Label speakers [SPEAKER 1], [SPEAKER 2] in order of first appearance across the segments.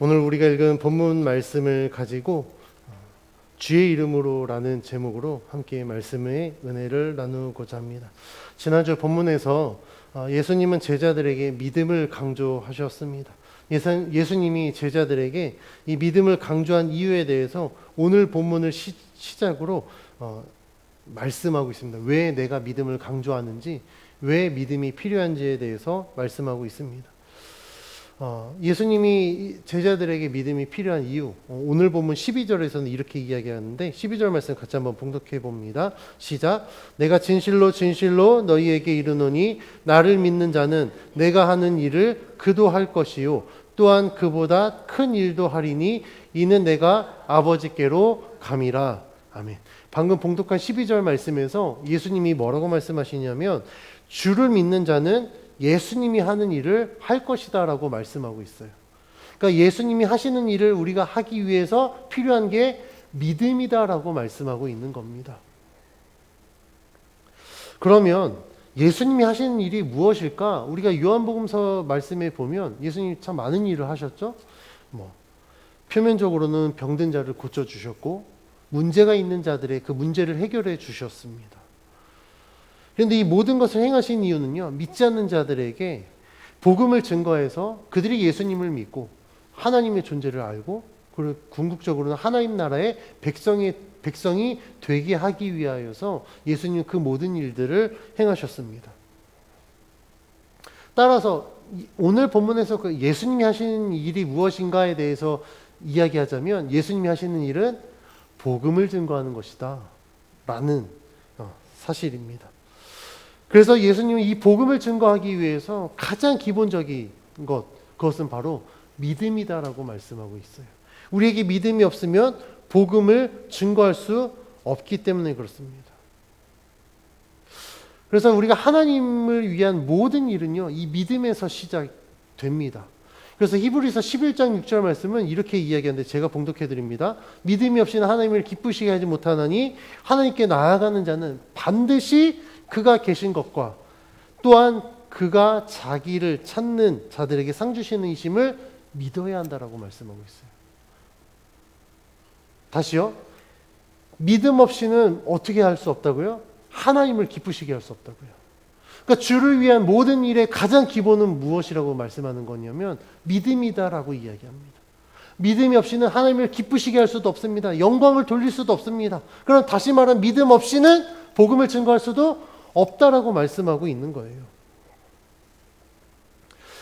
[SPEAKER 1] 오늘 우리가 읽은 본문 말씀을 가지고 주의 이름으로라는 제목으로 함께 말씀의 은혜를 나누고자 합니다. 지난주 본문에서 예수님은 제자들에게 믿음을 강조하셨습니다. 예수님이 제자들에게 이 믿음을 강조한 이유에 대해서 오늘 본문을 시작으로 말씀하고 있습니다. 왜 내가 믿음을 강조하는지, 왜 믿음이 필요한지에 대해서 말씀하고 있습니다. 예수님이 제자들에게 믿음이 필요한 이유, 오늘 본문 12절에서는 이렇게 이야기하는데 12절 말씀 같이 한번 봉독해 봅니다. 시작. 내가 진실로 진실로 너희에게 이르노니 나를 믿는 자는 내가 하는 일을 그도 할 것이요 또한 그보다 큰 일도 하리니 이는 내가 아버지께로 감이라. 아멘. 방금 봉독한 12절 말씀에서 예수님이 뭐라고 말씀하시냐면 주를 믿는 자는 예수님이 하는 일을 할 것이다 라고 말씀하고 있어요. 그러니까 예수님이 하시는 일을 우리가 하기 위해서 필요한 게 믿음이다 라고 말씀하고 있는 겁니다. 그러면 예수님이 하시는 일이 무엇일까? 우리가 요한복음서 말씀에 보면 예수님이 참 많은 일을 하셨죠. 표면적으로는 병든 자를 고쳐주셨고 문제가 있는 자들의 그 문제를 해결해 주셨습니다. 그런데 이 모든 것을 행하신 이유는요, 믿지 않는 자들에게 복음을 증거해서 그들이 예수님을 믿고 하나님의 존재를 알고 그리고 궁극적으로는 하나님 나라의 백성이 되게 하기 위하여서 예수님은 그 모든 일들을 행하셨습니다. 따라서 오늘 본문에서 그 예수님이 하시는 일이 무엇인가에 대해서 이야기하자면 예수님이 하시는 일은 복음을 증거하는 것이다 라는 사실입니다. 그래서 예수님이 이 복음을 증거하기 위해서 가장 기본적인 그것은 바로 믿음이다라고 말씀하고 있어요. 우리에게 믿음이 없으면 복음을 증거할 수 없기 때문에 그렇습니다. 그래서 우리가 하나님을 위한 모든 일은요, 이 믿음에서 시작됩니다. 그래서 히브리서 11장 6절 말씀은 이렇게 이야기하는데 제가 봉독해 드립니다. 믿음이 없이는 하나님을 기쁘시게 하지 못하나니 하나님께 나아가는 자는 반드시 그가 계신 것과 또한 그가 자기를 찾는 자들에게 상 주시는 이심을 믿어야 한다라고 말씀하고 있어요. 다시요. 믿음 없이는 어떻게 할 수 없다고요? 하나님을 기쁘시게 할 수 없다고요. 그러니까 주를 위한 모든 일의 가장 기본은 무엇이라고 말씀하는 거냐면 믿음이다라고 이야기합니다. 믿음이 없이는 하나님을 기쁘시게 할 수도 없습니다. 영광을 돌릴 수도 없습니다. 그럼 다시 말하면 믿음 없이는 복음을 증거할 수도 없다라고 말씀하고 있는 거예요.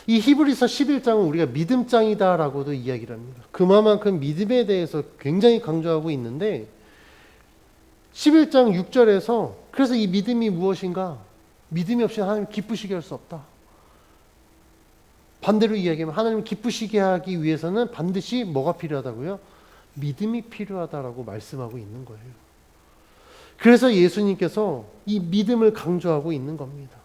[SPEAKER 1] 이 히브리서 11장은 우리가 믿음장이다라고도 이야기를 합니다. 그만큼 믿음에 대해서 굉장히 강조하고 있는데 11장 6절에서 그래서 이 믿음이 무엇인가? 믿음이 없이 하나님 기쁘시게 할 수 없다. 반대로 이야기하면 하나님을 기쁘시게 하기 위해서는 반드시 뭐가 필요하다고요? 믿음이 필요하다라고 말씀하고 있는 거예요. 그래서 예수님께서 이 믿음을 강조하고 있는 겁니다.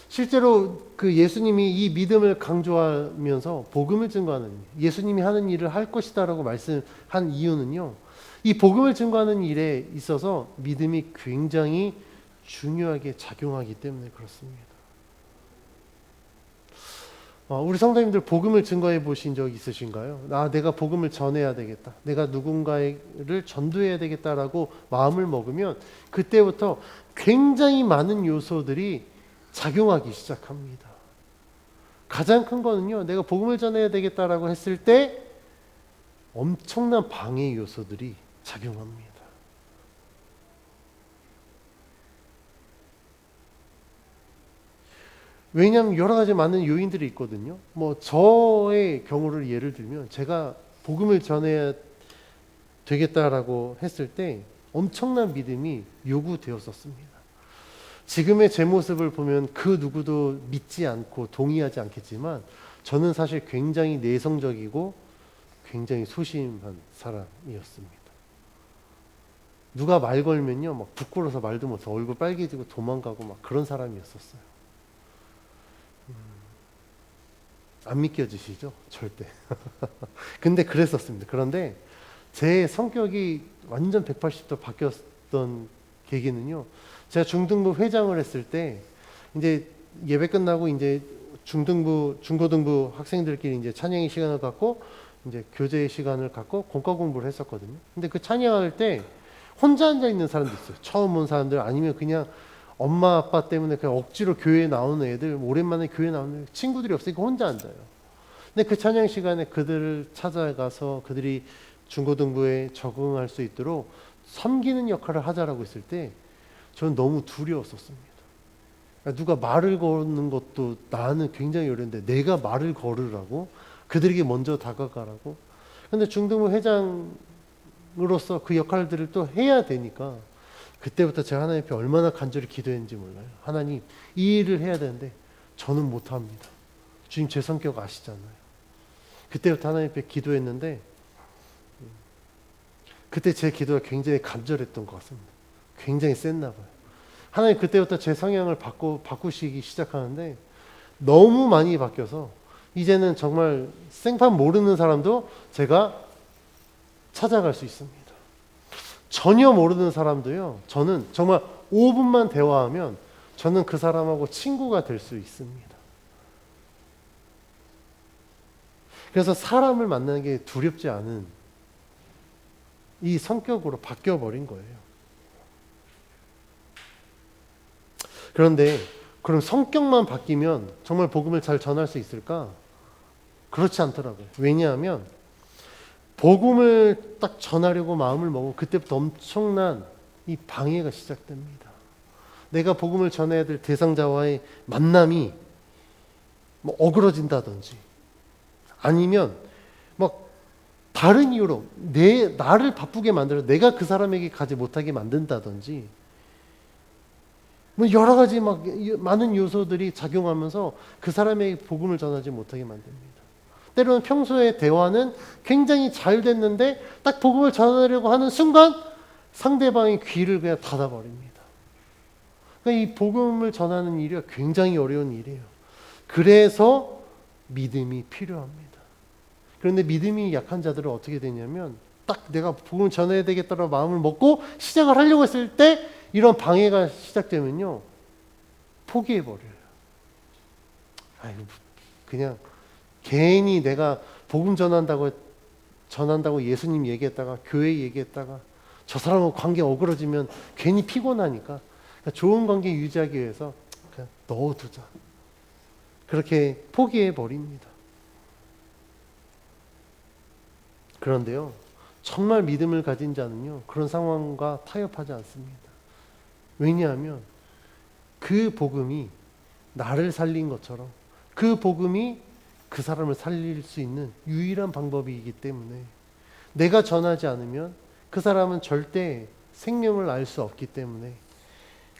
[SPEAKER 1] 실제로 그 예수님이 이 믿음을 강조하면서 복음을 증거하는 예수님이 하는 일을 할 것이다라고 말씀한 이유는요. 이 복음을 증거하는 일에 있어서 믿음이 굉장히 중요하게 작용하기 때문에 그렇습니다. 우리 성도님들 복음을 증거해 보신 적 있으신가요? 내가 복음을 전해야 되겠다. 내가 누군가를 전도해야 되겠다라고 마음을 먹으면 그때부터 굉장히 많은 요소들이 작용하기 시작합니다. 가장 큰 거는요. 내가 복음을 전해야 되겠다라고 했을 때 엄청난 방해 요소들이 작용합니다. 왜냐하면 여러 가지 많은 요인들이 있거든요. 저의 경우를 예를 들면 제가 복음을 전해야 되겠다라고 했을 때 엄청난 믿음이 요구되었었습니다. 지금의 제 모습을 보면 그 누구도 믿지 않고 동의하지 않겠지만 저는 사실 굉장히 내성적이고 굉장히 소심한 사람이었습니다. 누가 말 걸면요, 막 부끄러워서 말도 못하고 얼굴 빨개지고 도망가고 막 그런 사람이었었어요. 안 믿겨지시죠? 절대. 근데 그랬었습니다. 그런데 제 성격이 완전 180도 바뀌었던 계기는요. 제가 중등부 회장을 했을 때 이제 예배 끝나고 이제 중고등부 학생들끼리 이제 찬양의 시간을 갖고 이제 교제의 시간을 갖고 공과 공부를 했었거든요. 근데 그 찬양할 때 혼자 앉아 있는 사람도 있어요. 처음 온 사람들 아니면 그냥 엄마 아빠 때문에 그냥 억지로 교회에 나오는 애들, 오랜만에 교회 나오는 친구들이 없으니까 혼자 앉아요. 근데 그 찬양 시간에 그들을 찾아가서 그들이 중고등부에 적응할 수 있도록 섬기는 역할을 하자라고 했을 때 저는 너무 두려웠었습니다. 누가 말을 거는 것도 나는 굉장히 어려운데 내가 말을 걸으라고? 그들에게 먼저 다가가라고? 근데 중등부 회장으로서 그 역할들을 또 해야 되니까 그때부터 제가 하나님 앞에 얼마나 간절히 기도했는지 몰라요. 하나님, 이 일을 해야 되는데 저는 못합니다. 주님 제 성격 아시잖아요. 그때부터 하나님 앞에 기도했는데 그때 제 기도가 굉장히 간절했던 것 같습니다. 굉장히 셌나 봐요. 하나님 그때부터 제 성향을 바꾸시기 시작하는데 너무 많이 바뀌어서 이제는 정말 생판 모르는 사람도 제가 찾아갈 수 있습니다. 전혀 모르는 사람도요. 저는 정말 5분만 대화하면 저는 그 사람하고 친구가 될 수 있습니다. 그래서 사람을 만나는 게 두렵지 않은 이 성격으로 바뀌어버린 거예요. 그런데 그럼 성격만 바뀌면 정말 복음을 잘 전할 수 있을까? 그렇지 않더라고요. 왜냐하면 복음을 딱 전하려고 마음을 먹으면 그때부터 엄청난 이 방해가 시작됩니다. 내가 복음을 전해야 될 대상자와의 만남이 뭐 어그러진다든지 아니면 막 다른 이유로 나를 바쁘게 만들어 내가 그 사람에게 가지 못하게 만든다든지 뭐 여러 가지 막 많은 요소들이 작용하면서 그 사람에게 복음을 전하지 못하게 만듭니다. 때로는 평소에 대화는 굉장히 잘 됐는데 딱 복음을 전하려고 하는 순간 상대방의 귀를 그냥 닫아버립니다. 그러니까 이 복음을 전하는 일이 굉장히 어려운 일이에요. 그래서 믿음이 필요합니다. 그런데 믿음이 약한 자들은 어떻게 되냐면 딱 내가 복음을 전해야 되겠다라고 마음을 먹고 시작을 하려고 했을 때 이런 방해가 시작되면요 포기해버려요. 아이고 그냥 괜히 내가 복음 전한다고 예수님 얘기했다가 교회 얘기했다가 저 사람하고 관계 어그러지면 괜히 피곤하니까 그러니까 좋은 관계 유지하기 위해서 그냥 넣어두자. 그렇게 포기해버립니다. 그런데요 정말 믿음을 가진 자는요 그런 상황과 타협하지 않습니다. 왜냐하면 그 복음이 나를 살린 것처럼 그 복음이 그 사람을 살릴 수 있는 유일한 방법이기 때문에 내가 전하지 않으면 그 사람은 절대 생명을 알 수 없기 때문에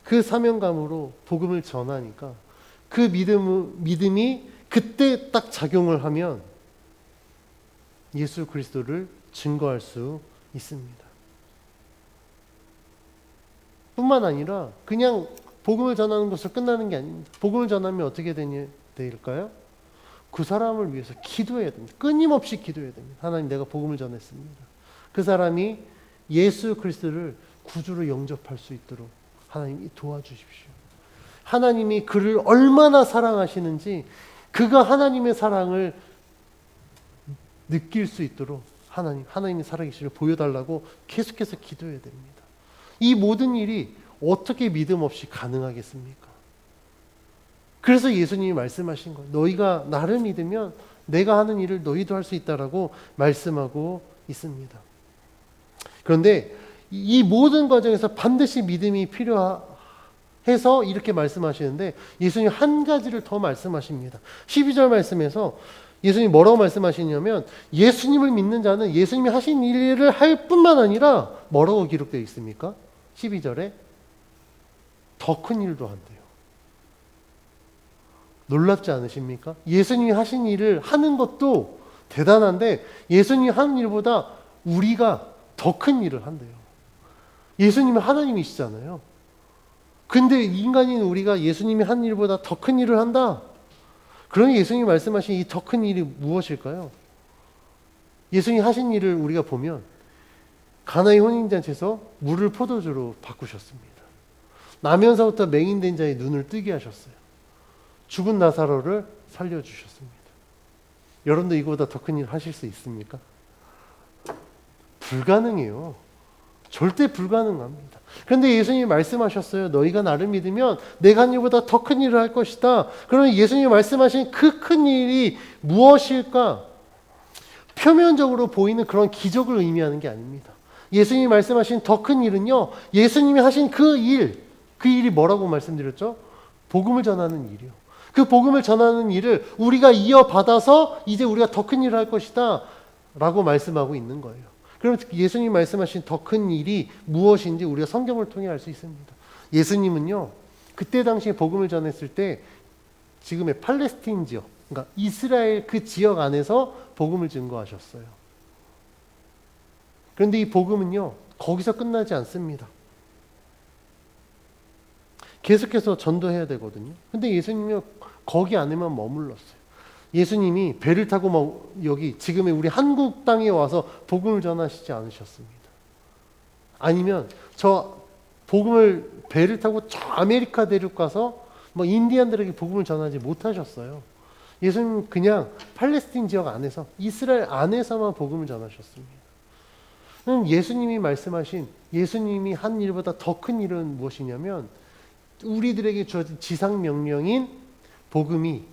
[SPEAKER 1] 그 사명감으로 복음을 전하니까 그 믿음이 그때 딱 작용을 하면 예수 그리스도를 증거할 수 있습니다. 뿐만 아니라 그냥 복음을 전하는 것으로 끝나는 게 아닙니다. 복음을 전하면 어떻게 될까요? 그 사람을 위해서 기도해야 됩니다. 끊임없이 기도해야 됩니다. 하나님 내가 복음을 전했습니다. 그 사람이 예수 그리스도를 구주로 영접할 수 있도록 하나님이 도와주십시오. 하나님이 그를 얼마나 사랑하시는지 그가 하나님의 사랑을 느낄 수 있도록 하나님의 살아계시를 보여달라고 계속해서 기도해야 됩니다. 이 모든 일이 어떻게 믿음 없이 가능하겠습니까? 그래서 예수님이 말씀하신 거예요. 너희가 나를 믿으면 내가 하는 일을 너희도 할 수 있다라고 말씀하고 있습니다. 그런데 이 모든 과정에서 반드시 믿음이 필요해서 이렇게 말씀하시는데 예수님 한 가지를 더 말씀하십니다. 12절 말씀에서 예수님이 뭐라고 말씀하시냐면 예수님을 믿는 자는 예수님이 하신 일을 할 뿐만 아니라 뭐라고 기록되어 있습니까? 12절에 더 큰 일도 한대요. 놀랍지 않으십니까? 예수님이 하신 일을 하는 것도 대단한데 예수님이 하는 일보다 우리가 더 큰 일을 한대요. 예수님은 하나님이시잖아요. 근데 인간인 우리가 예수님이 한 일보다 더 큰 일을 한다. 그러니 예수님이 말씀하신 이 더 큰 일이 무엇일까요? 예수님이 하신 일을 우리가 보면 가나의 혼인잔치에서 물을 포도주로 바꾸셨습니다. 나면서부터 맹인된 자의 눈을 뜨게 하셨어요. 죽은 나사로를 살려주셨습니다. 여러분도 이거보다 더 큰 일 하실 수 있습니까? 불가능해요. 절대 불가능합니다. 그런데 예수님이 말씀하셨어요. 너희가 나를 믿으면 내가 한 일보다 더 큰 일을 할 것이다. 그러면 예수님이 말씀하신 그 큰 일이 무엇일까? 표면적으로 보이는 그런 기적을 의미하는 게 아닙니다. 예수님이 말씀하신 더 큰 일은요, 예수님이 하신 그 일이 뭐라고 말씀드렸죠? 복음을 전하는 일이요. 그 복음을 전하는 일을 우리가 이어받아서 이제 우리가 더 큰 일을 할 것이다 라고 말씀하고 있는 거예요. 그럼 예수님이 말씀하신 더 큰 일이 무엇인지 우리가 성경을 통해 알 수 있습니다. 예수님은요, 그때 당시에 복음을 전했을 때 지금의 팔레스틴 지역, 그러니까 이스라엘 그 지역 안에서 복음을 증거하셨어요. 그런데 이 복음은요, 거기서 끝나지 않습니다. 계속해서 전도해야 되거든요. 근데 예수님은 거기 안에만 머물렀어요. 예수님이 배를 타고 여기 지금의 우리 한국 땅에 와서 복음을 전하시지 않으셨습니다. 아니면 저 복음을 배를 타고 저 아메리카 대륙 가서 인디안들에게 복음을 전하지 못하셨어요. 예수님은 그냥 팔레스틴 지역 안에서 이스라엘 안에서만 복음을 전하셨습니다. 예수님이 말씀하신 예수님이 한 일보다 더 큰 일은 무엇이냐면 우리들에게 주어진 지상 명령인 복음이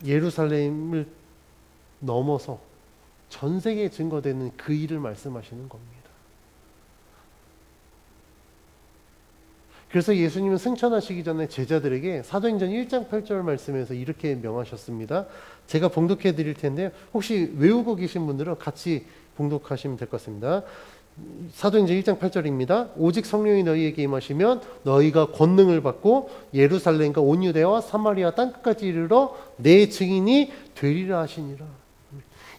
[SPEAKER 1] 예루살렘을 넘어서 전 세계에 증거되는 그 일을 말씀하시는 겁니다. 그래서 예수님은 승천하시기 전에 제자들에게 사도행전 1장 8절 말씀에서 이렇게 명하셨습니다. 제가 봉독해 드릴 텐데 혹시 외우고 계신 분들은 같이 봉독하시면 될 것 같습니다. 사도행전 1장 8절입니다. 오직 성령이 너희에게 임하시면 너희가 권능을 받고 예루살렘과 온 유대와 사마리아 땅끝까지 이르러 내 증인이 되리라 하시니라.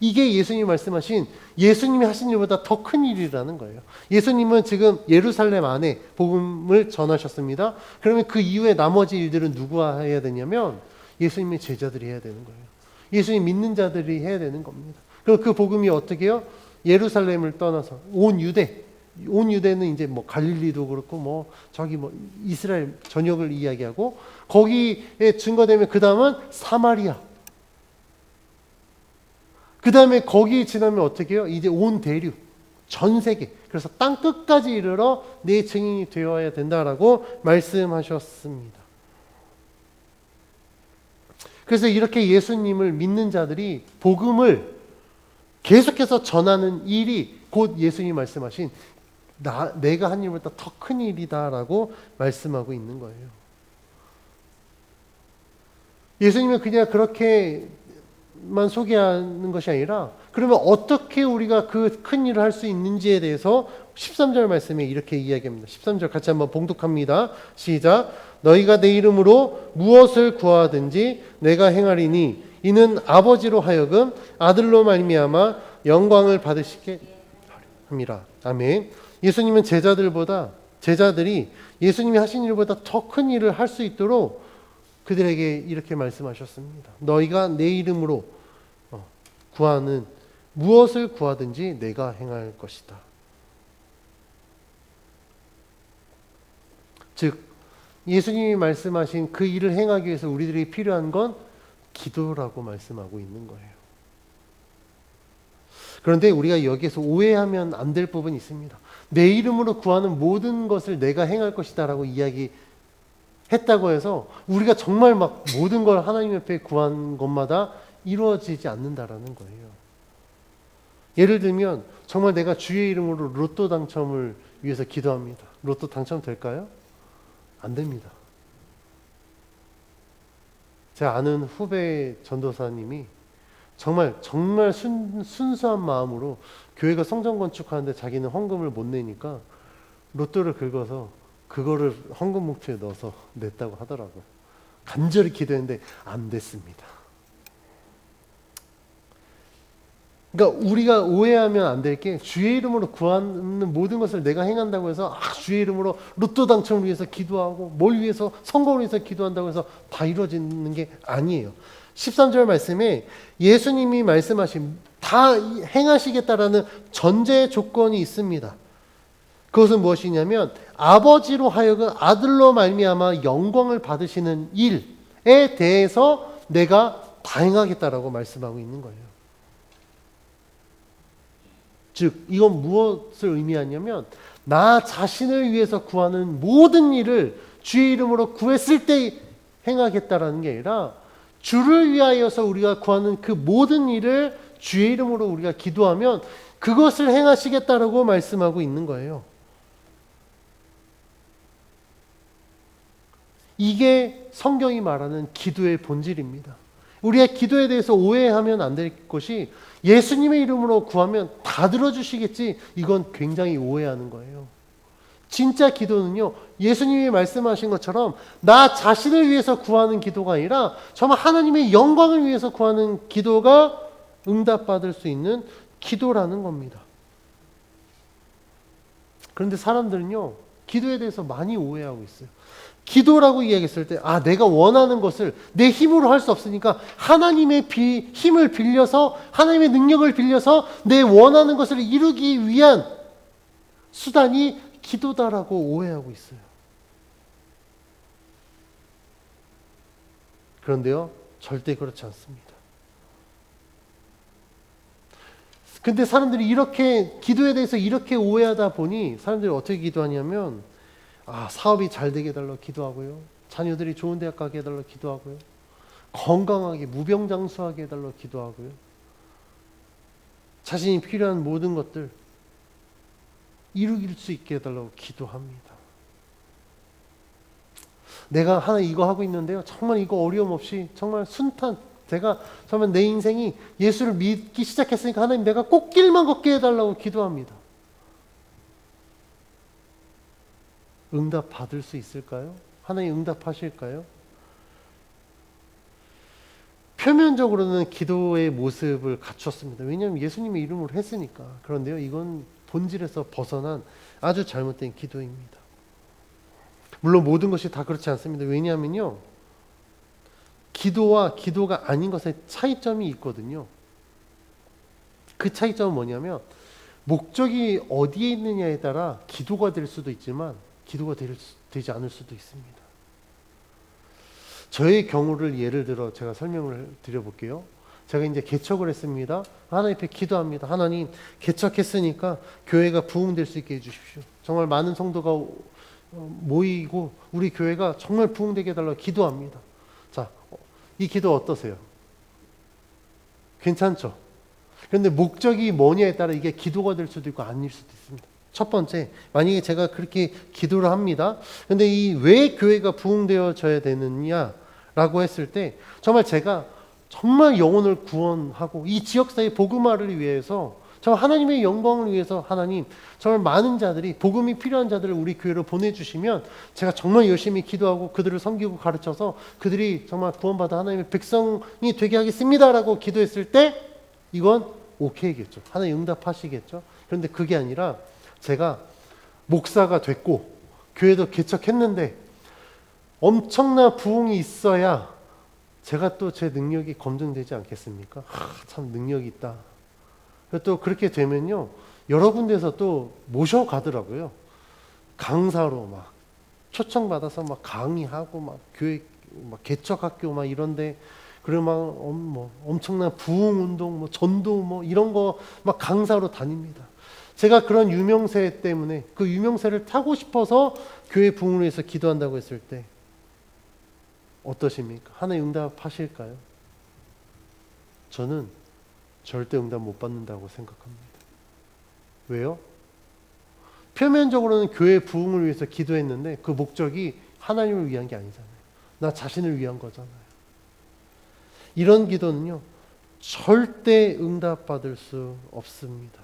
[SPEAKER 1] 이게 예수님이 말씀하신 예수님이 하신 일보다 더 큰 일이라는 거예요. 예수님은 지금 예루살렘 안에 복음을 전하셨습니다. 그러면 그 이후에 나머지 일들은 누가 해야 되냐면 예수님의 제자들이 해야 되는 거예요. 예수님 믿는 자들이 해야 되는 겁니다. 그럼 그 복음이 어떻게 해요? 예루살렘을 떠나서 온 유대는 이제 갈릴리도 그렇고 저기 이스라엘 전역을 이야기하고 거기에 증거되면 그 다음은 사마리아. 그 다음에 거기 지나면 어떻게 해요? 이제 온 대륙, 전 세계. 그래서 땅 끝까지 이르러 내 증인이 되어야 된다라고 말씀하셨습니다. 그래서 이렇게 예수님을 믿는 자들이 복음을 계속해서 전하는 일이 곧 예수님이 말씀하신 내가 한 일보다 더 큰 일이다라고 말씀하고 있는 거예요. 예수님은 그냥 그렇게만 소개하는 것이 아니라 그러면 어떻게 우리가 그 큰 일을 할 수 있는지에 대해서 13절 말씀에 이렇게 이야기합니다. 13절 같이 한번 봉독합니다. 시작. 너희가 내 이름으로 무엇을 구하든지 내가 행하리니 이는 아버지로 하여금 아들로 말미암아 영광을 받으시게 함이라. 아멘. 예수님은 제자들이 예수님이 하신 일보다 더 큰 일을 할 수 있도록 그들에게 이렇게 말씀하셨습니다. 너희가 내 이름으로 구하는 무엇을 구하든지 내가 행할 것이다. 즉 예수님이 말씀하신 그 일을 행하기 위해서 우리들이 필요한 건 기도라고 말씀하고 있는 거예요. 그런데 우리가 여기에서 오해하면 안 될 부분이 있습니다. 내 이름으로 구하는 모든 것을 내가 행할 것이다 라고 이야기했다고 해서 우리가 정말 모든 걸 하나님 옆에 구한 것마다 이루어지지 않는다라는 거예요. 예를 들면 정말 내가 주의 이름으로 로또 당첨을 위해서 기도합니다. 로또 당첨될까요? 안 됩니다. 제가 아는 후배 전도사님이 정말 순수한 마음으로 교회가 성전 건축하는데 자기는 헌금을 못 내니까 로또를 긁어서 그거를 헌금 목표에 넣어서 냈다고 하더라고요. 간절히 기도했는데 안 됐습니다. 그러니까 우리가 오해하면 안 될 게 주의 이름으로 구하는 모든 것을 내가 행한다고 해서 주의 이름으로 로또 당첨을 위해서 기도하고 뭘 위해서 성공을 위해서 기도한다고 해서 다 이루어지는 게 아니에요. 13절 말씀에 예수님이 말씀하신 다 행하시겠다라는 전제 조건이 있습니다. 그것은 무엇이냐면 아버지로 하여금 아들로 말미암아 영광을 받으시는 일에 대해서 내가 다 행하겠다라고 말씀하고 있는 거예요. 즉 이건 무엇을 의미하냐면 나 자신을 위해서 구하는 모든 일을 주의 이름으로 구했을 때 행하겠다라는 게 아니라 주를 위하여서 우리가 구하는 그 모든 일을 주의 이름으로 우리가 기도하면 그것을 행하시겠다라고 말씀하고 있는 거예요. 이게 성경이 말하는 기도의 본질입니다. 우리가 기도에 대해서 오해하면 안 될 것이 예수님의 이름으로 구하면 다 들어주시겠지, 이건 굉장히 오해하는 거예요. 진짜 기도는요, 예수님이 말씀하신 것처럼 나 자신을 위해서 구하는 기도가 아니라 정말 하나님의 영광을 위해서 구하는 기도가 응답받을 수 있는 기도라는 겁니다. 그런데 사람들은요, 기도에 대해서 많이 오해하고 있어요. 기도라고 이야기했을 때, 내가 원하는 것을 내 힘으로 할 수 없으니까 하나님의 힘을 빌려서, 하나님의 능력을 빌려서 내 원하는 것을 이루기 위한 수단이 기도다라고 오해하고 있어요. 그런데요, 절대 그렇지 않습니다. 근데 사람들이 이렇게 기도에 대해서 이렇게 오해하다 보니 사람들이 어떻게 기도하냐면, 사업이 잘 되게 해달라고 기도하고요, 자녀들이 좋은 대학 가게 해달라고 기도하고요, 건강하게 무병장수하게 해달라고 기도하고요, 자신이 필요한 모든 것들 이룰 수 있게 해달라고 기도합니다. 내가 하나 이거 하고 있는데요, 정말 이거 어려움 없이 정말 순탄, 제가 정말 내 인생이 예수를 믿기 시작했으니까 하나님 내가 꽃길만 걷게 해달라고 기도합니다. 응답 받을 수 있을까요? 하나님 응답하실까요? 표면적으로는 기도의 모습을 갖췄습니다. 왜냐하면 예수님의 이름으로 했으니까. 그런데요, 이건 본질에서 벗어난 아주 잘못된 기도입니다. 물론 모든 것이 다 그렇지 않습니다. 왜냐하면요, 기도와 기도가 아닌 것에 차이점이 있거든요. 그 차이점은 뭐냐면 목적이 어디에 있느냐에 따라 기도가 될 수도 있지만 기도가 되지 않을 수도 있습니다. 저의 경우를 예를 들어 제가 설명을 드려볼게요. 제가 이제 개척을 했습니다. 하나님 앞에 기도합니다. 하나님, 개척했으니까 교회가 부흥될 수 있게 해주십시오. 정말 많은 성도가 모이고 우리 교회가 정말 부흥되게 해달라고 기도합니다. 자, 이 기도 어떠세요? 괜찮죠? 그런데 목적이 뭐냐에 따라 이게 기도가 될 수도 있고 아닐 수도 있습니다. 첫 번째, 만약에 제가 그렇게 기도를 합니다. 근데 이 왜 교회가 부흥되어져야 되느냐라고 했을 때, 정말 제가 정말 영혼을 구원하고 이 지역사회 복음화를 위해서, 정말 하나님의 영광을 위해서 하나님, 정말 많은 자들이, 복음이 필요한 자들을 우리 교회로 보내주시면 제가 정말 열심히 기도하고 그들을 섬기고 가르쳐서 그들이 정말 구원받아 하나님의 백성이 되게 하겠습니다라고 기도했을 때 이건 오케이겠죠. 하나님 응답하시겠죠. 그런데 그게 아니라 제가 목사가 됐고 교회도 개척했는데 엄청난 부흥이 있어야 제가 또 제 능력이 검증되지 않겠습니까? 참 능력이 있다. 또 그렇게 되면요, 여러 군데서 또 모셔가더라고요. 강사로 막 초청받아서 막 강의하고 막 교회 막 개척학교 막 이런데, 그리고 막 엄청난 부흥 운동, 전도 이런 거 막 강사로 다닙니다. 제가 그런 유명세 때문에 그 유명세를 타고 싶어서 교회 부흥을 위해서 기도한다고 했을 때 어떠십니까? 하나님 응답하실까요? 저는 절대 응답 못 받는다고 생각합니다. 왜요? 표면적으로는 교회 부흥을 위해서 기도했는데 그 목적이 하나님을 위한 게 아니잖아요. 나 자신을 위한 거잖아요. 이런 기도는요, 절대 응답받을 수 없습니다.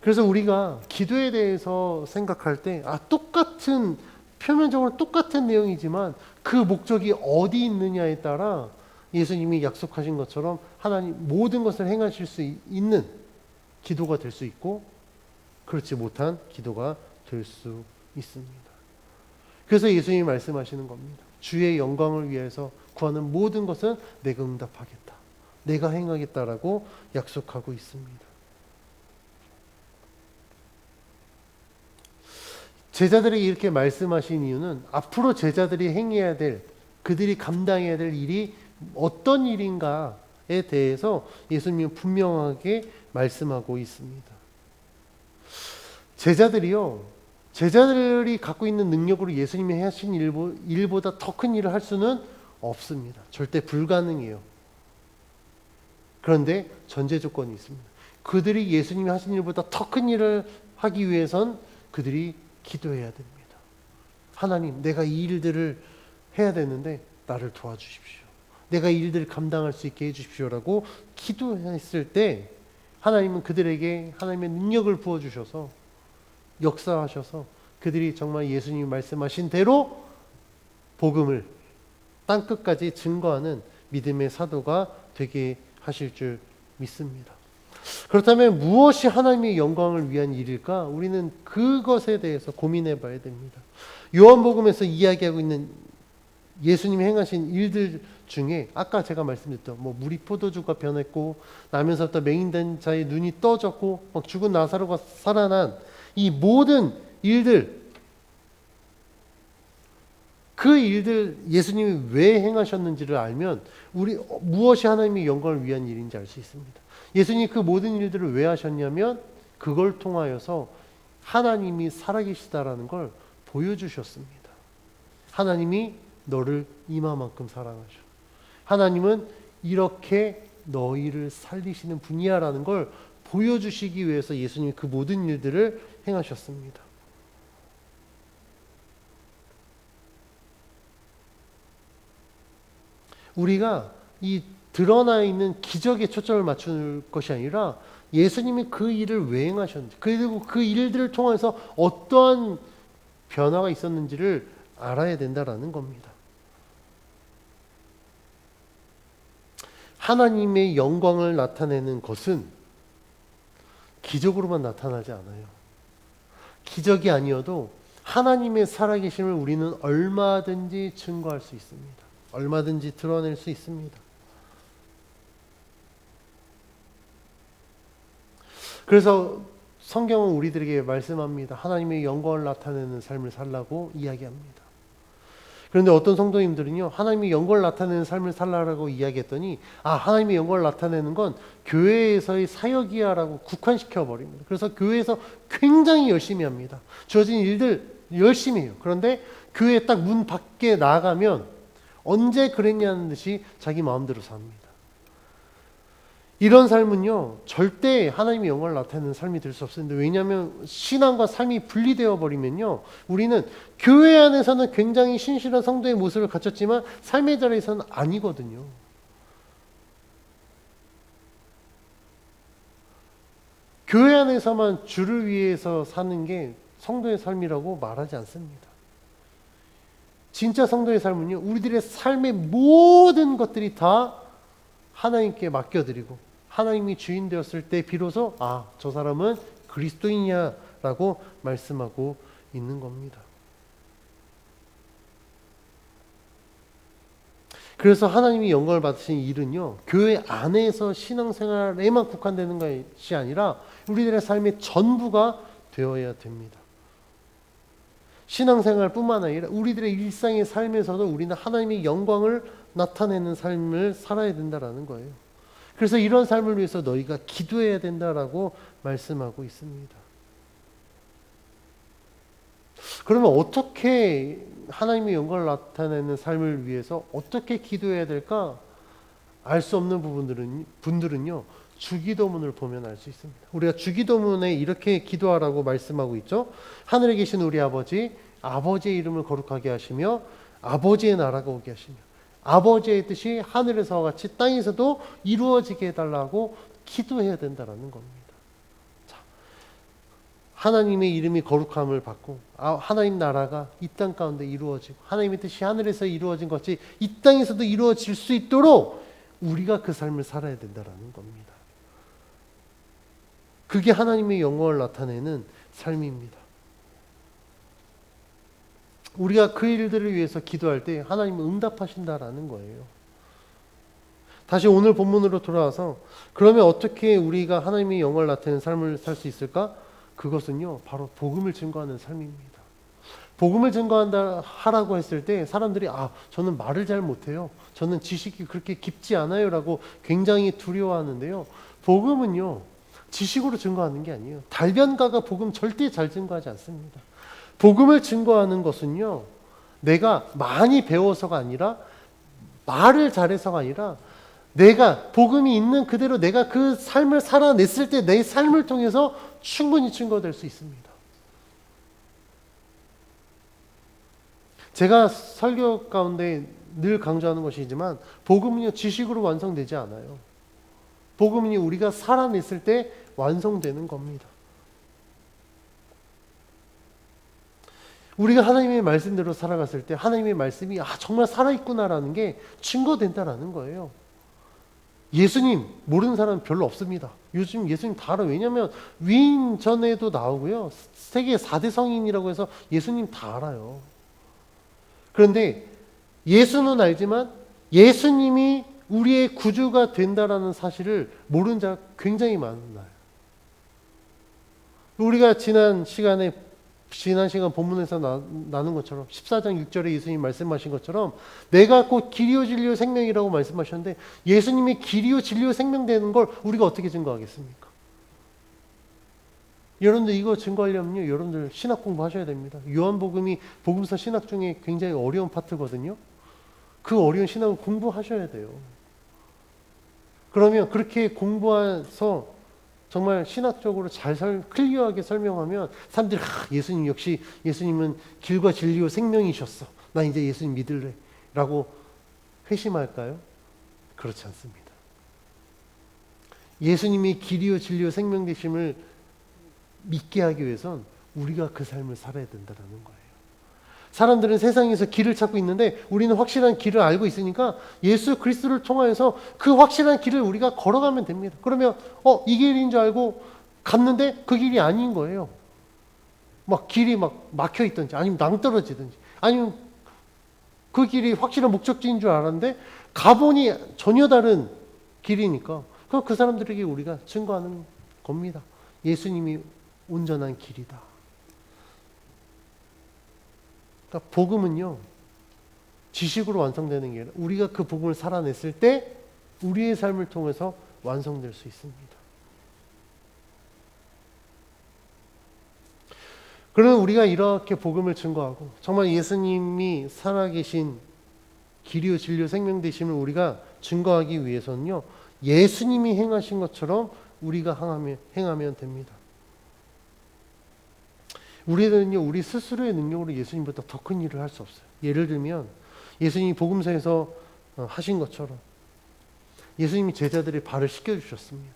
[SPEAKER 1] 그래서 우리가 기도에 대해서 생각할 때 똑같은, 표면적으로 똑같은 내용이지만 그 목적이 어디 있느냐에 따라 예수님이 약속하신 것처럼 하나님 모든 것을 행하실 수 있는 기도가 될 수 있고 그렇지 못한 기도가 될 수 있습니다. 그래서 예수님이 말씀하시는 겁니다. 주의 영광을 위해서 구하는 모든 것은 내가 응답하겠다, 내가 행하겠다라고 약속하고 있습니다. 제자들에게 이렇게 말씀하신 이유는 앞으로 제자들이 행해야 될 그들이 감당해야 될 일이 어떤 일인가에 대해서 예수님은 분명하게 말씀하고 있습니다. 제자들이 갖고 있는 능력으로 예수님이 하신 일보다 더 큰 일을 할 수는 없습니다. 절대 불가능해요. 그런데 전제 조건이 있습니다. 그들이 예수님이 하신 일보다 더 큰 일을 하기 위해선 그들이 기도해야 됩니다. 하나님, 내가 이 일들을 해야 되는데 나를 도와주십시오. 내가 이 일들을 감당할 수 있게 해주십시오라고 기도했을 때 하나님은 그들에게 하나님의 능력을 부어주셔서 역사하셔서 그들이 정말 예수님이 말씀하신 대로 복음을 땅끝까지 증거하는 믿음의 사도가 되게 하실 줄 믿습니다. 그렇다면 무엇이 하나님의 영광을 위한 일일까? 우리는 그것에 대해서 고민해 봐야 됩니다. 요한복음에서 이야기하고 있는 예수님이 행하신 일들 중에 아까 제가 말씀드렸던 물이 포도주가 변했고 나면서부터 맹인된 자의 눈이 떠졌고 막 죽은 나사로가 살아난 이 모든 일들, 그 일들 예수님이 왜 행하셨는지를 알면 무엇이 하나님의 영광을 위한 일인지 알 수 있습니다. 예수님이 그 모든 일들을 왜 하셨냐면 그걸 통하여서 하나님이 살아계시다라는 걸 보여주셨습니다. 하나님이 너를 이마만큼 사랑하셔. 하나님은 이렇게 너희를 살리시는 분이야라는 걸 보여주시기 위해서 예수님이 그 모든 일들을 행하셨습니다. 우리가 이 드러나 있는 기적에 초점을 맞출 것이 아니라 예수님이 그 일을 왜 행하셨는지, 그리고 그 일들을 통해서 어떠한 변화가 있었는지를 알아야 된다라는 겁니다. 하나님의 영광을 나타내는 것은 기적으로만 나타나지 않아요. 기적이 아니어도 하나님의 살아계심을 우리는 얼마든지 증거할 수 있습니다. 얼마든지 드러낼 수 있습니다. 그래서 성경은 우리들에게 말씀합니다. 하나님의 영광을 나타내는 삶을 살라고 이야기합니다. 그런데 어떤 성도님들은요, 하나님의 영광을 나타내는 삶을 살라고 이야기했더니 하나님의 영광을 나타내는 건 교회에서의 사역이야라고 국한시켜 버립니다. 그래서 교회에서 굉장히 열심히 합니다. 주어진 일들 열심히 해요. 그런데 교회 딱 문 밖에 나가면 언제 그랬냐는 듯이 자기 마음대로 삽니다. 이런 삶은요, 절대 하나님의 영광을 나타내는 삶이 될 수 없습니다. 왜냐하면 신앙과 삶이 분리되어 버리면요, 우리는 교회 안에서는 굉장히 신실한 성도의 모습을 갖췄지만 삶의 자리에서는 아니거든요. 교회 안에서만 주를 위해서 사는 게 성도의 삶이라고 말하지 않습니다. 진짜 성도의 삶은요, 우리들의 삶의 모든 것들이 다 하나님께 맡겨드리고 하나님이 주인 되었을 때 비로소 저 사람은 그리스도인이야라고 말씀하고 있는 겁니다. 그래서 하나님이 영광을 받으신 일은요, 교회 안에서 신앙생활에만 국한되는 것이 아니라 우리들의 삶의 전부가 되어야 됩니다. 신앙생활뿐만 아니라 우리들의 일상의 삶에서도 우리는 하나님의 영광을 나타내는 삶을 살아야 된다라는 거예요. 그래서 이런 삶을 위해서 너희가 기도해야 된다라고 말씀하고 있습니다. 그러면 어떻게 하나님의 영광을 나타내는 삶을 위해서 어떻게 기도해야 될까? 알 수 없는 분들은요, 주기도문을 보면 알 수 있습니다. 우리가 주기도문에 이렇게 기도하라고 말씀하고 있죠. 하늘에 계신 우리 아버지, 아버지의 이름을 거룩하게 하시며 아버지의 나라가 오게 하시며 아버지의 뜻이 하늘에서와 같이 땅에서도 이루어지게 해달라고 기도해야 된다는 겁니다. 자, 하나님의 이름이 거룩함을 받고 하나님 나라가 이 땅 가운데 이루어지고 하나님의 뜻이 하늘에서 이루어진 것이 이 땅에서도 이루어질 수 있도록 우리가 그 삶을 살아야 된다는 겁니다. 그게 하나님의 영광을 나타내는 삶입니다. 우리가 그 일들을 위해서 기도할 때 하나님은 응답하신다라는 거예요. 다시 오늘 본문으로 돌아와서 그러면 어떻게 우리가 하나님의 영광을 나타내는 삶을 살 수 있을까? 그것은요, 바로 복음을 증거하는 삶입니다. 복음을 증거한다 하라고 했을 때 사람들이 저는 말을 잘 못해요. 저는 지식이 그렇게 깊지 않아요라고 굉장히 두려워하는데요. 복음은요. 지식으로 증거하는 게 아니에요. 달변가가 복음 절대 잘 증거하지 않습니다. 복음을 증거하는 것은요. 내가 많이 배워서가 아니라 말을 잘해서가 아니라 내가 복음이 있는 그대로 내가 그 삶을 살아냈을 때 내 삶을 통해서 충분히 증거될 수 있습니다. 제가 설교 가운데 늘 강조하는 것이지만 복음은요 지식으로 완성되지 않아요. 복음은 우리가 살아냈을 때 완성되는 겁니다. 우리가 하나님의 말씀대로 살아갔을 때 하나님의 말씀이 정말 살아있구나라는 게 증거된다라는 거예요. 예수님 모르는 사람은 별로 없습니다. 요즘 예수님 다 알아요. 왜냐하면 위인전에도 나오고요. 세계 4대 성인이라고 해서 예수님 다 알아요. 그런데 예수는 알지만 예수님이 우리의 구주가 된다라는 사실을 모르는 자가 굉장히 많아요. 우리가 지난 시간 본문에서 나눈 것처럼 14장 6절에 예수님 말씀하신 것처럼 내가 곧 길이요 진리요 생명이라고 말씀하셨는데 예수님이 길이요 진리요 생명 되는 걸 우리가 어떻게 증거하겠습니까? 여러분들 이거 증거하려면요. 여러분들 신학 공부하셔야 됩니다. 요한복음이 복음서 신학 중에 굉장히 어려운 파트거든요. 그 어려운 신학을 공부하셔야 돼요. 그러면 그렇게 공부해서 정말 신학적으로 잘 클리어하게 설명하면 사람들이 예수님 역시 예수님은 길과 진리요 생명이셨어. 나 이제 예수님 믿을래. 라고 회심할까요? 그렇지 않습니다. 예수님이 길이요 진리요 생명 되심을 믿게 하기 위해선 우리가 그 삶을 살아야 된다는 거예요. 사람들은 세상에서 길을 찾고 있는데 우리는 확실한 길을 알고 있으니까 예수 그리스도를 통하여서 그 확실한 길을 우리가 걸어가면 됩니다. 그러면 이 길인 줄 알고 갔는데 그 길이 아닌 거예요. 막 길이 막혀 있든지 아니면 낭떠러지든지 아니면 그 길이 확실한 목적지인 줄 알았는데 가보니 전혀 다른 길이니까 그럼 그 사람들에게 우리가 증거하는 겁니다. 예수님이 온전한 길이다. 그러니까 복음은요. 지식으로 완성되는 게 아니라 우리가 그 복음을 살아냈을 때 우리의 삶을 통해서 완성될 수 있습니다. 그러면 우리가 이렇게 복음을 증거하고 정말 예수님이 살아계신 길이요 진리요 생명 되심을 우리가 증거하기 위해서는요. 예수님이 행하신 것처럼 우리가 행하면 됩니다. 우리는요, 우리 스스로의 능력으로 예수님보다 더 큰 일을 할 수 없어요. 예를 들면 예수님이 복음서에서 하신 것처럼 예수님이 제자들의 발을 씻겨주셨습니다.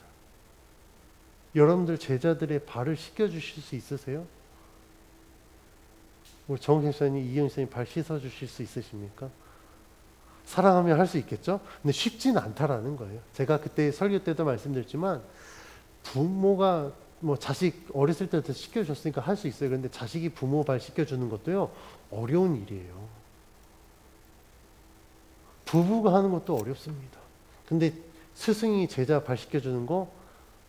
[SPEAKER 1] 여러분들 제자들의 발을 씻겨주실 수 있으세요? 우리 정우 목사님, 이영 목사님 발 씻어주실 수 있으십니까? 사랑하면 할 수 있겠죠? 근데 쉽지는 않다라는 거예요. 제가 그때 설교 때도 말씀드렸지만 부모가 자식 어렸을 때부터 씻겨줬으니까 할 수 있어요. 그런데 자식이 부모 발 씻겨주는 것도요 어려운 일이에요. 부부가 하는 것도 어렵습니다. 근데 스승이 제자 발 씻겨주는 거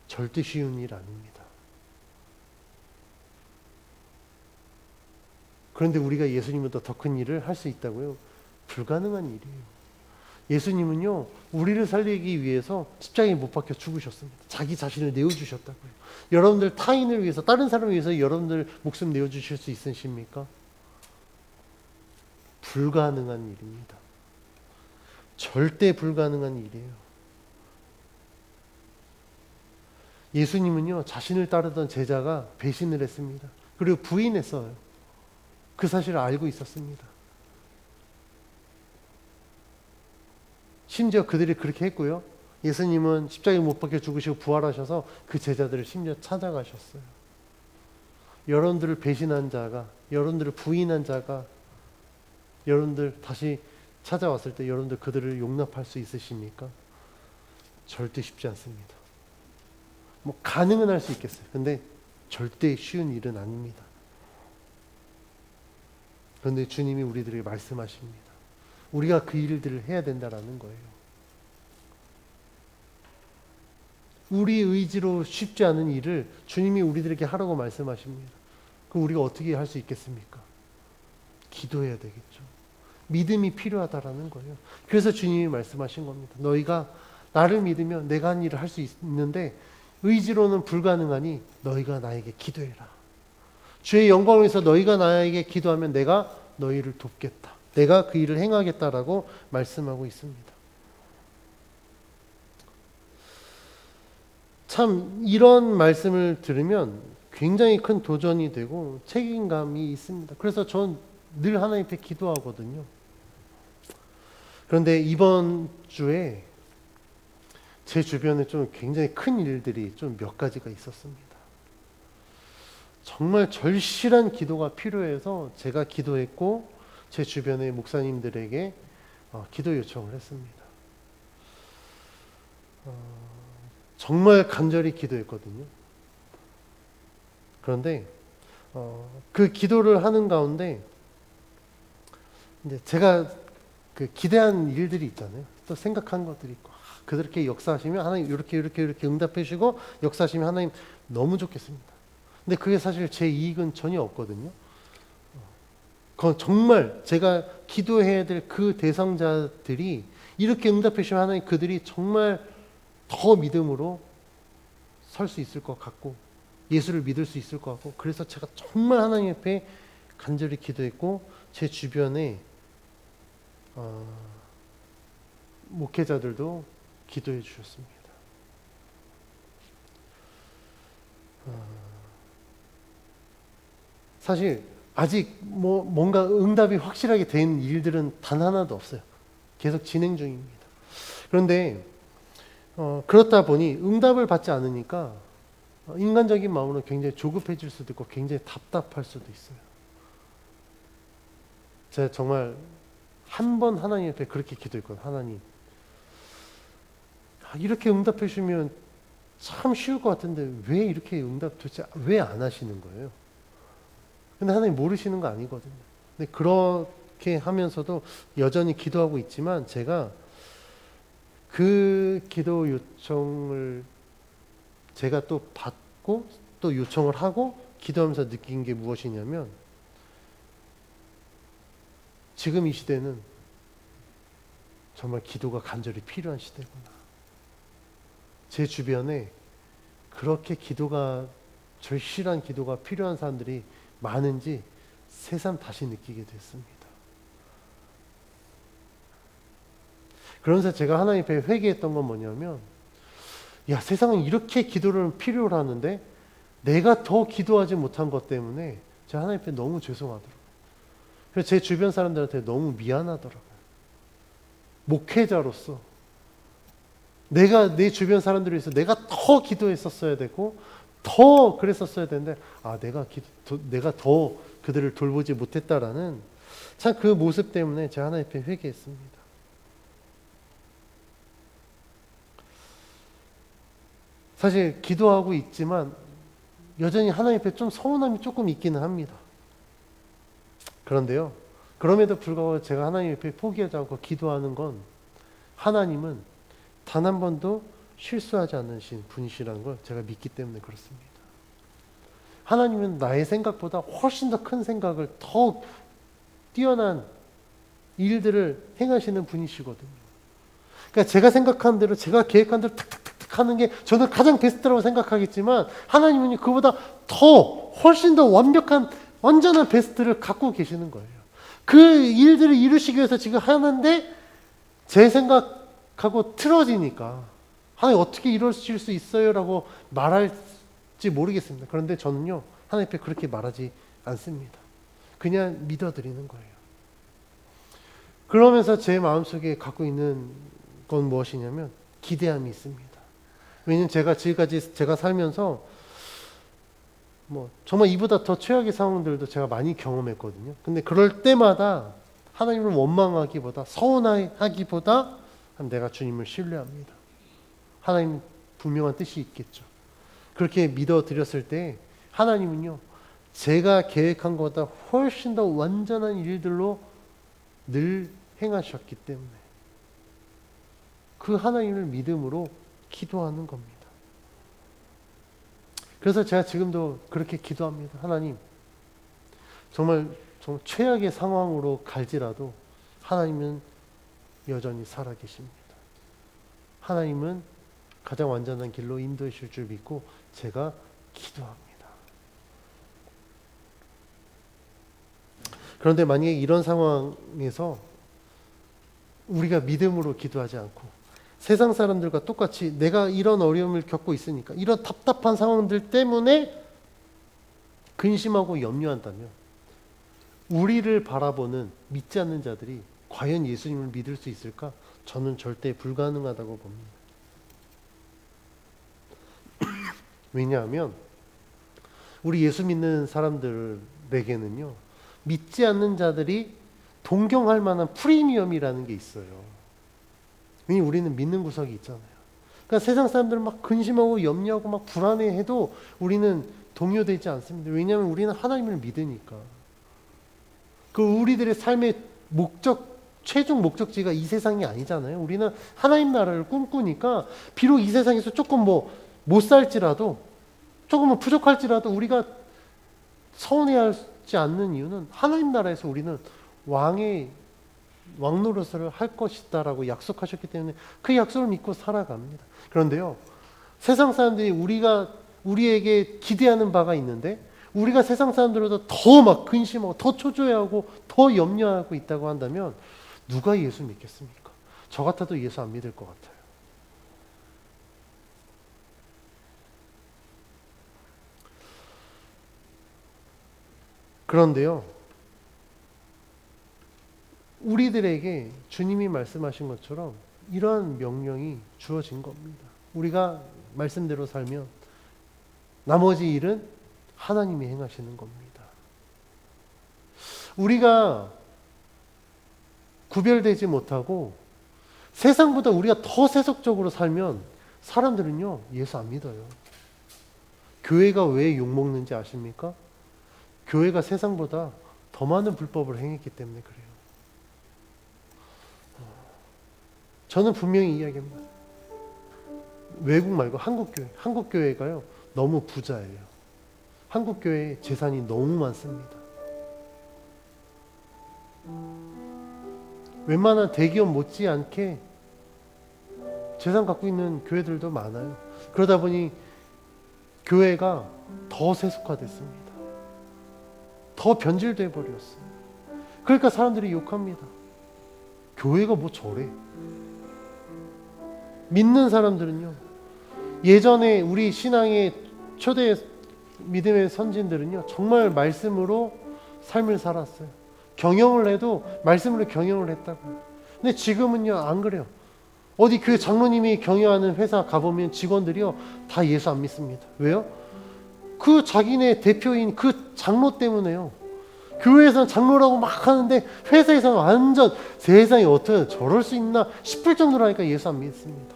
[SPEAKER 1] 절대 쉬운 일 아닙니다. 그런데 우리가 예수님보다 더 큰 일을 할 수 있다고요? 불가능한 일이에요. 예수님은요, 우리를 살리기 위해서 십자가에 못 박혀 죽으셨습니다. 자기 자신을 내어주셨다고요. 여러분들 타인을 위해서, 다른 사람을 위해서 여러분들 목숨 내어주실 수 있으십니까? 불가능한 일입니다. 절대 불가능한 일이에요. 예수님은요, 자신을 따르던 제자가 배신을 했습니다. 그리고 부인했어요. 그 사실을 알고 있었습니다. 심지어 그들이 그렇게 했고요. 예수님은 십자가에 못 박혀 죽으시고 부활하셔서 그 제자들을 심지어 찾아가셨어요. 여러분들을 배신한 자가, 여러분들을 부인한 자가 여러분들 다시 찾아왔을 때 여러분들 그들을 용납할 수 있으십니까? 절대 쉽지 않습니다. 가능은 할 수 있겠어요. 근데 절대 쉬운 일은 아닙니다. 그런데 주님이 우리들에게 말씀하십니다. 우리가 그 일들을 해야 된다라는 거예요. 우리 의지로 쉽지 않은 일을 주님이 우리들에게 하라고 말씀하십니다. 그럼 우리가 어떻게 할 수 있겠습니까? 기도해야 되겠죠. 믿음이 필요하다라는 거예요. 그래서 주님이 말씀하신 겁니다. 너희가 나를 믿으면 내가 한 일을 할 수 있는데 의지로는 불가능하니 너희가 나에게 기도해라. 주의 영광을 위해서 너희가 나에게 기도하면 내가 너희를 돕겠다. 내가 그 일을 행하겠다라고 말씀하고 있습니다. 참 이런 말씀을 들으면 굉장히 큰 도전이 되고 책임감이 있습니다. 그래서 전 늘 하나님 앞에 기도하거든요. 그런데 이번 주에 제 주변에 좀 굉장히 큰 일들이 좀 몇 가지가 있었습니다. 정말 절실한 기도가 필요해서 제가 기도했고 제 주변의 목사님들에게 기도 요청을 했습니다. 정말 간절히 기도했거든요. 그런데 그 기도를 하는 가운데 이제 제가 그 기대한 일들이 있잖아요. 또 생각한 것들이 있고 그렇게 역사하시면 하나님 이렇게 응답해 주시고 역사하시면 하나님 너무 좋겠습니다. 근데 그게 사실 제 이익은 전혀 없거든요. 그건 정말 제가 기도해야 될 그 대상자들이 이렇게 응답해 주시면 하나님 그들이 정말 더 믿음으로 설 수 있을 것 같고 예수를 믿을 수 있을 것 같고 그래서 제가 정말 하나님 앞에 간절히 기도했고 제 주변에 목회자들도 기도해 주셨습니다. 사실 아직 뭔가 응답이 확실하게 된 일들은 단 하나도 없어요. 계속 진행 중입니다. 그런데 그렇다 보니 응답을 받지 않으니까 인간적인 마음으로 굉장히 조급해질 수도 있고 굉장히 답답할 수도 있어요. 제가 정말 한 번 하나님 앞에 그렇게 기도했거든요. 하나님 이렇게 응답해 주시면 참 쉬울 것 같은데 왜 이렇게 응답 도대체 왜 안 하시는 거예요? 근데 하나님 모르시는 거 아니거든요. 근데 그렇게 하면서도 여전히 기도하고 있지만 제가 그 기도 요청을 제가 또 받고 또 요청을 하고 기도하면서 느낀 게 무엇이냐면 지금 이 시대는 정말 기도가 간절히 필요한 시대구나. 제 주변에 그렇게 기도가 절실한 기도가 필요한 사람들이 많은지 새삼 다시 느끼게 됐습니다. 그러면서 제가 하나님 앞에 회개했던 건 뭐냐면 야 세상은 이렇게 기도를 필요로 하는데 내가 더 기도하지 못한 것 때문에 제가 하나님 앞에 너무 죄송하더라고요. 그래서 제 주변 사람들한테 너무 미안하더라고요. 목회자로서 내가 내 주변 사람들을 위해서 내가 더 기도했었어야 되고 더 그랬었어야 되는데 내가 더 그들을 돌보지 못했다라는 참 그 모습 때문에 제가 하나님 앞에 회개했습니다. 사실 기도하고 있지만 여전히 하나님 앞에 좀 서운함이 조금 있기는 합니다. 그런데요. 그럼에도 불구하고 제가 하나님 앞에 포기하지 않고 기도하는 건 하나님은 단 한 번도 실수하지 않으신 분이시라는 걸 제가 믿기 때문에 그렇습니다. 하나님은 나의 생각보다 훨씬 더 큰 생각을 더 뛰어난 일들을 행하시는 분이시거든요. 그러니까 제가 생각한 대로 제가 계획한 대로 탁탁탁탁 하는 게 저는 가장 베스트라고 생각하겠지만 하나님은 그보다 더 훨씬 더 완벽한 완전한 베스트를 갖고 계시는 거예요. 그 일들을 이루시기 위해서 지금 하는데 제 생각하고 틀어지니까 하나님 어떻게 이루실 수 있어요? 라고 말할지 모르겠습니다. 그런데 저는요 하나님 앞에 그렇게 말하지 않습니다. 그냥 믿어드리는 거예요. 그러면서 제 마음속에 갖고 있는 건 무엇이냐면 기대함이 있습니다. 왜냐면 제가 지금까지 제가 살면서 정말 이보다 더 최악의 상황들도 제가 많이 경험했거든요. 근데 그럴 때마다 하나님을 원망하기보다 서운하기보다 내가 주님을 신뢰합니다. 하나님 분명한 뜻이 있겠죠. 그렇게 믿어드렸을 때 하나님은요 제가 계획한 것보다 훨씬 더 완전한 일들로 늘 행하셨기 때문에 그 하나님을 믿음으로 기도하는 겁니다. 그래서 제가 지금도 그렇게 기도합니다. 하나님 정말 정말 최악의 상황으로 갈지라도 하나님은 여전히 살아계십니다. 하나님은 가장 완전한 길로 인도하실 줄 믿고 제가 기도합니다. 그런데 만약에 이런 상황에서 우리가 믿음으로 기도하지 않고 세상 사람들과 똑같이 내가 이런 어려움을 겪고 있으니까 이런 답답한 상황들 때문에 근심하고 염려한다면 우리를 바라보는 믿지 않는 자들이 과연 예수님을 믿을 수 있을까? 저는 절대 불가능하다고 봅니다. 왜냐하면 우리 예수 믿는 사람들에게는요, 믿지 않는 자들이 동경할 만한 프리미엄이라는 게 있어요. 왜냐하면 우리는 믿는 구석이 있잖아요. 그러니까 세상 사람들은 막 근심하고 염려하고 막 불안해해도 우리는 동요되지 않습니다. 왜냐하면 우리는 하나님을 믿으니까. 그 우리들의 삶의 최종 목적지가 이 세상이 아니잖아요. 우리는 하나님 나라를 꿈꾸니까 비록 이 세상에서 조금 못 살지라도 조금은 부족할지라도 우리가 서운해하지 않는 이유는 하나님 나라에서 우리는 왕 노릇을 할 것이다라고 약속하셨기 때문에 그 약속을 믿고 살아갑니다. 그런데요, 세상 사람들이 우리에게 기대하는 바가 있는데 우리가 세상 사람들보다 더 막 근심하고 더 초조해하고 더 염려하고 있다고 한다면 누가 예수 믿겠습니까? 저 같아도 예수 안 믿을 것 같아요. 그런데요, 우리들에게 주님이 말씀하신 것처럼 이러한 명령이 주어진 겁니다. 우리가 말씀대로 살면 나머지 일은 하나님이 행하시는 겁니다. 우리가 구별되지 못하고 세상보다 우리가 더 세속적으로 살면 사람들은요, 예수 안 믿어요. 교회가 왜 욕먹는지 아십니까? 교회가 세상보다 더 많은 불법을 행했기 때문에 그래요. 저는 분명히 이야기합니다. 외국 말고 한국 교회가요, 너무 부자예요. 한국 교회에 재산이 너무 많습니다. 웬만한 대기업 못지않게 재산 갖고 있는 교회들도 많아요. 그러다 보니 교회가 더 세속화됐습니다. 더 변질돼 버렸어요. 그러니까 사람들이 욕합니다. 교회가 뭐 저래? 믿는 사람들은요, 예전에 우리 신앙의 초대 믿음의 선진들은요, 정말 말씀으로 삶을 살았어요. 경영을 해도 말씀으로 경영을 했다고요. 근데 지금은요, 안 그래요. 어디 그 장로님이 경영하는 회사 가보면 직원들이요, 다 예수 안 믿습니다. 왜요? 그 자기네 대표인 그 장로 때문에요. 교회에서는 장로라고 막 하는데 회사에서는 완전 세상에 어떻게 저럴 수 있나 싶을 정도로 하니까 예수 안 믿습니다.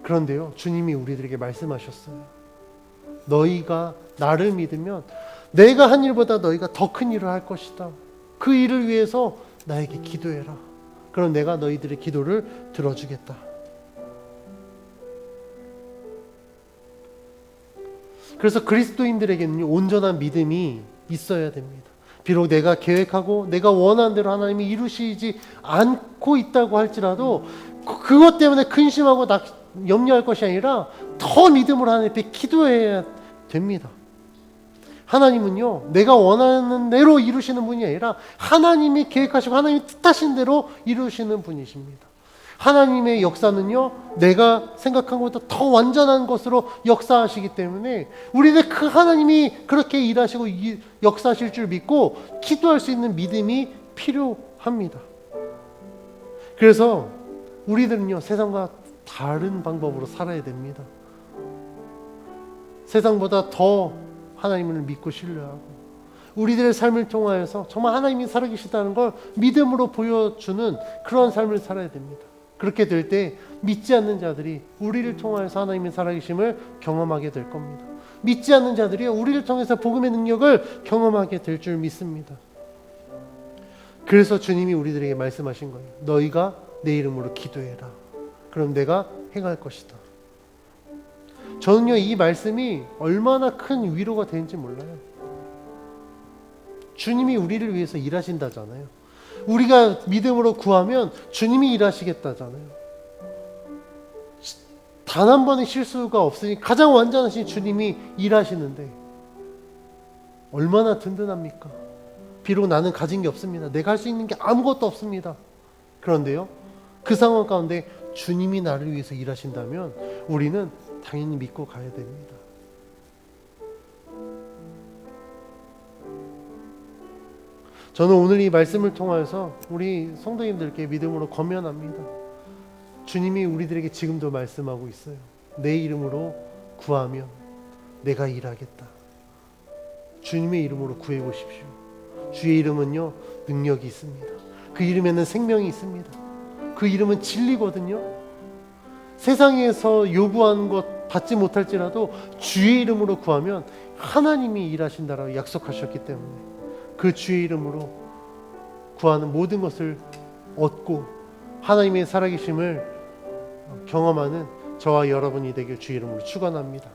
[SPEAKER 1] 그런데요, 주님이 우리들에게 말씀하셨어요. 너희가 나를 믿으면 내가 한 일보다 너희가 더 큰 일을 할 것이다. 그 일을 위해서 나에게 기도해라. 그럼 내가 너희들의 기도를 들어주겠다. 그래서 그리스도인들에게는 온전한 믿음이 있어야 됩니다. 비록 내가 계획하고 내가 원하는 대로 하나님이 이루시지 않고 있다고 할지라도 그것 때문에 근심하고 염려할 것이 아니라 더 믿음으로 하나님 앞에 기도해야 됩니다. 하나님은요, 내가 원하는 대로 이루시는 분이 아니라 하나님이 계획하시고 하나님이 뜻하신 대로 이루시는 분이십니다. 하나님의 역사는요, 내가 생각한 것보다 더 완전한 것으로 역사하시기 때문에 우리는 그 하나님이 그렇게 일하시고 역사하실 줄 믿고 기도할 수 있는 믿음이 필요합니다. 그래서 우리들은요, 세상과 다른 방법으로 살아야 됩니다. 세상보다 더 하나님을 믿고 신뢰하고 우리들의 삶을 통하여서 정말 하나님이 살아계시다는 걸 믿음으로 보여주는 그런 삶을 살아야 됩니다. 그렇게 될 때 믿지 않는 자들이 우리를 통하여서 하나님의 살아계심을 경험하게 될 겁니다. 믿지 않는 자들이 우리를 통해서 복음의 능력을 경험하게 될 줄 믿습니다. 그래서 주님이 우리들에게 말씀하신 거예요. 너희가 내 이름으로 기도해라. 그럼 내가 행할 것이다. 저는요, 이 말씀이 얼마나 큰 위로가 되는지 몰라요. 주님이 우리를 위해서 일하신다잖아요. 우리가 믿음으로 구하면 주님이 일하시겠다잖아요. 단 한 번의 실수가 없으니 가장 완전하신 주님이 일하시는데 얼마나 든든합니까? 비록 나는 가진 게 없습니다. 내가 할 수 있는 게 아무것도 없습니다. 그런데요, 그 상황 가운데 주님이 나를 위해서 일하신다면 우리는 당연히 믿고 가야 됩니다. 저는 오늘 이 말씀을 통하여서 우리 성도님들께 믿음으로 권면합니다. 주님이 우리들에게 지금도 말씀하고 있어요. 내 이름으로 구하면 내가 일하겠다. 주님의 이름으로 구해보십시오. 주의 이름은요, 능력이 있습니다. 그 이름에는 생명이 있습니다. 그 이름은 진리거든요. 세상에서 요구하는 것 받지 못할지라도 주의 이름으로 구하면 하나님이 일하신다라고 약속하셨기 때문에 그 주의 이름으로 구하는 모든 것을 얻고 하나님의 살아계심을 경험하는 저와 여러분이 되길 주의 이름으로 축원합니다.